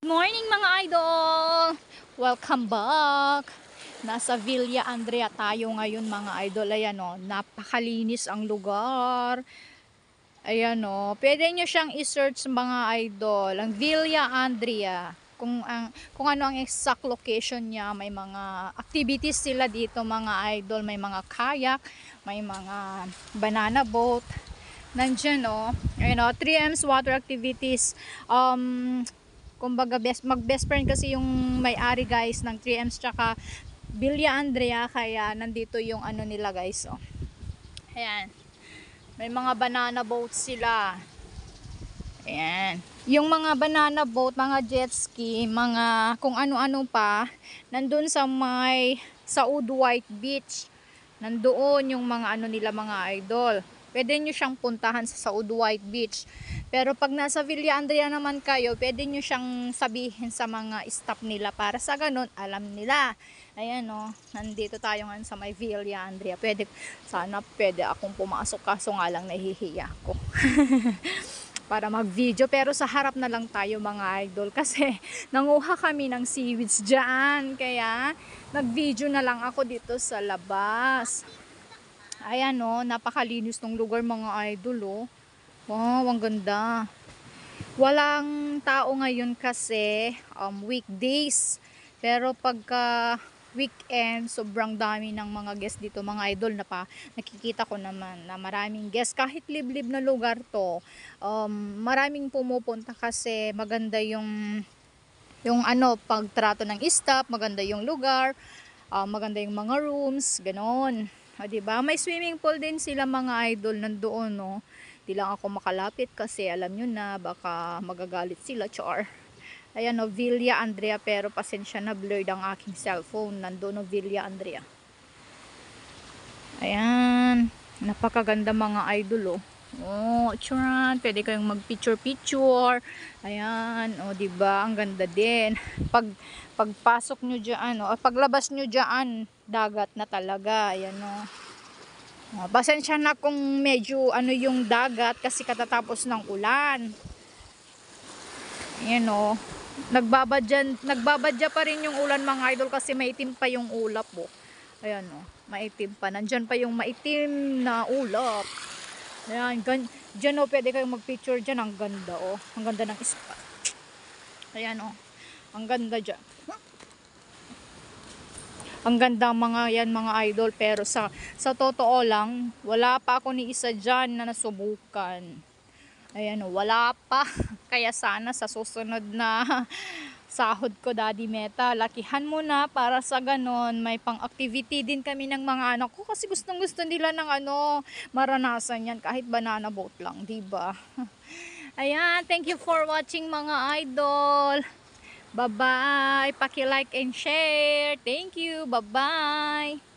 Morning mga idol! Welcome back! Nasa Villa Andrea tayo ngayon mga idol. Ayan o, napakalinis ang lugar. Ayan o, pwede nyo siyang i-search mga idol. Ang Villa Andrea. Kung ano ang exact location niya. May mga activities sila dito mga idol. May mga kayak, may mga banana boat. Nandyan o. Ayan o, 3M's water activities. Kumbaga mag best friend kasi yung may-ari guys ng 3M's tsaka Villa Andrea, kaya nandito yung ano nila guys oh. Ayan. May mga banana boats sila. Ayan. Yung mga banana boat, mga jet ski, mga kung ano-ano pa, nandun sa Saud White Beach. Nandoon yung mga ano nila mga idol. Pwede nyo siyang puntahan sa Saud White Beach. Pero pag nasa Villa Andrea naman kayo, pwede nyo siyang sabihin sa mga staff nila para sa ganun, alam nila. Ayan o, nandito tayo ngayon sa may Villa Andrea. Sana pwede akong pumasok kaso nga lang nahihiya ako. Para mag-video, pero sa harap na lang tayo mga idol kasi nanguha kami ng seaweeds dyan, kaya nag-video na lang ako dito sa labas. Ayan o, napakalinis ng lugar mga idol o. Wow, ang ganda. Walang tao ngayon kasi weekdays, pero pagka weekend, sobrang dami ng mga guests dito mga idol. Nakikita ko naman na maraming guests. Kahit liblib na lugar to, maraming pumupunta kasi maganda yung pagtrato ng staff, maganda yung lugar, maganda yung mga rooms, ganoon. O, diba? May swimming pool din sila mga idol nandoon, no? Di lang ako makalapit kasi alam nyo na baka magagalit sila, char. Ayan o, Villa Andrea, pero pasensya na, blurred ang aking cellphone. Nandoon o, Villa Andrea. Ayan, napakaganda mga idol o. Oh, churan, pwede kayong mag-picture. Ayan, o diba, ang ganda din. Pagpasok nyo dyan, o paglabas nyo dyan, dagat na talaga. Ayan o. Pasensya na kung medyo yung dagat kasi katatapos ng ulan. Ayan o. Nagbabadya pa rin yung ulan mga idol kasi maitim pa yung ulap o. Ayan o, maitim pa. Nandyan pa yung maitim na ulap. Ayan, dyan o, pwede kayong mag-picture dyan. Ang ganda o. Ang ganda ng spot. Ayan o. Ang ganda dyan. Ang ganda mga idol, pero sa totoo lang, wala pa ako ni isa dyan na nasubukan. Ayan o, wala pa. Kaya sana sa susunod na sahod ko, Daddy Meta, lakihan mo na para sa ganon may pang-activity din kami ng mga anak ko kasi gustong-gusto nila ng maranasan yan kahit banana boat lang, diba? Ayan, thank you for watching mga idol. Bye-bye. Paki-like and share. Thank you. Bye-bye.